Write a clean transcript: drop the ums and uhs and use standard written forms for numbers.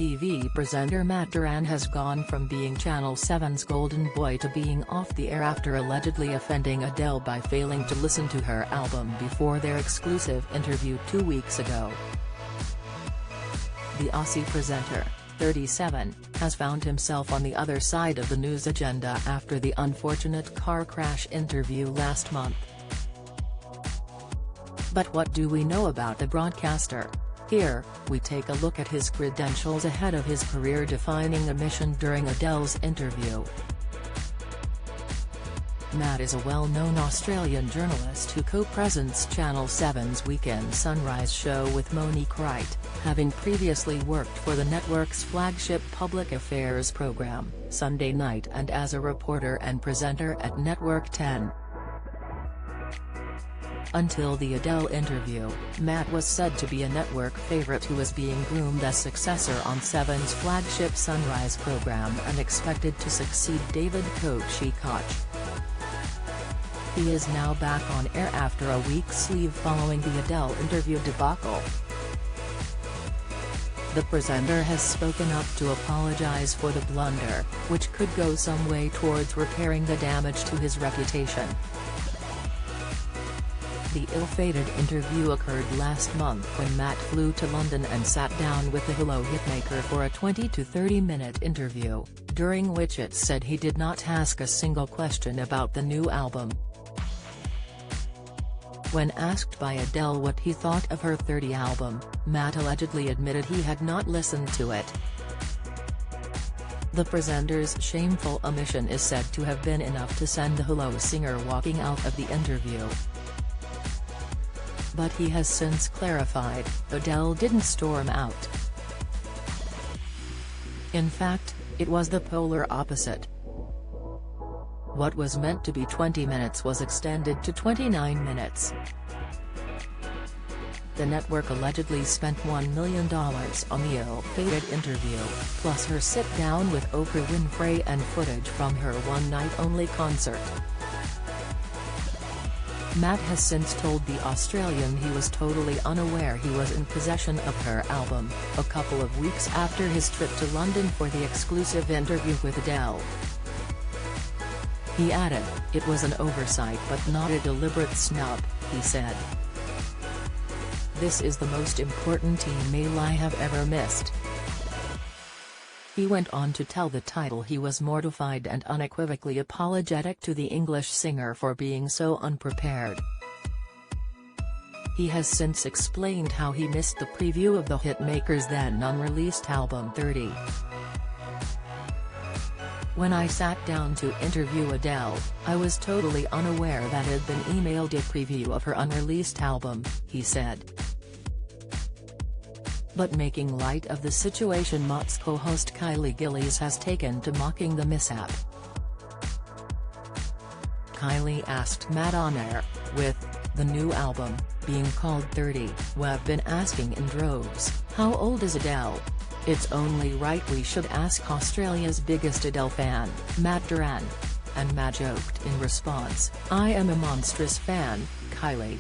TV presenter Matt Doran has gone from being Channel 7's golden boy to being off the air after allegedly offending Adele by failing to listen to her album before their exclusive interview 2 weeks ago. The Aussie presenter, 37, has found himself on the other side of the news agenda after the unfortunate car crash interview last month. But what do we know about the broadcaster? Here, we take a look at his credentials ahead of his career-defining omission during Adele's interview. Matt is a well-known Australian journalist who co-presents Channel 7's Weekend Sunrise show with Monique Wright, having previously worked for the network's flagship public affairs program, Sunday Night, and as a reporter and presenter at Network 10. Until the Adele interview, Matt was said to be a network favorite who was being groomed as successor on 7's flagship Sunrise program and expected to succeed David Coachy Koch. He is now back on air after a week's leave following the Adele interview debacle. The presenter has spoken up to apologize for the blunder, which could go some way towards repairing the damage to his reputation. The ill-fated interview occurred last month when Matt flew to London and sat down with the Hello hitmaker for a 20 to 30-minute interview, during which it said he did not ask a single question about the new album. When asked by Adele what he thought of her 30 album, Matt allegedly admitted he had not listened to it. The presenter's shameful omission is said to have been enough to send the Hello singer walking out of the interview. But he has since clarified, Adele didn't storm out. In fact, it was the polar opposite. What was meant to be 20 minutes was extended to 29 minutes. The network allegedly spent $1 million on the ill-fated interview, plus her sit-down with Oprah Winfrey and footage from her one-night-only concert. Matt has since told the Australian he was totally unaware he was in possession of her album, a couple of weeks after his trip to London for the exclusive interview with Adele. He added, "It was an oversight but not a deliberate snub," he said. "This is the most important email I have ever missed." He went on to tell the title he was mortified and unequivocally apologetic to the English singer for being so unprepared. He has since explained how he missed the preview of the hitmaker's then unreleased album 30. "When I sat down to interview Adele, I was totally unaware that had been emailed a preview of her unreleased album," he said. But making light of the situation, Matt's co-host Kylie Gillies has taken to mocking the mishap. Kylie asked Matt on air, "With the new album being called 30, we've been asking in droves, how old is Adele? It's only right we should ask Australia's biggest Adele fan, Matt Doran." And Matt joked in response, "I am a monstrous fan, Kylie.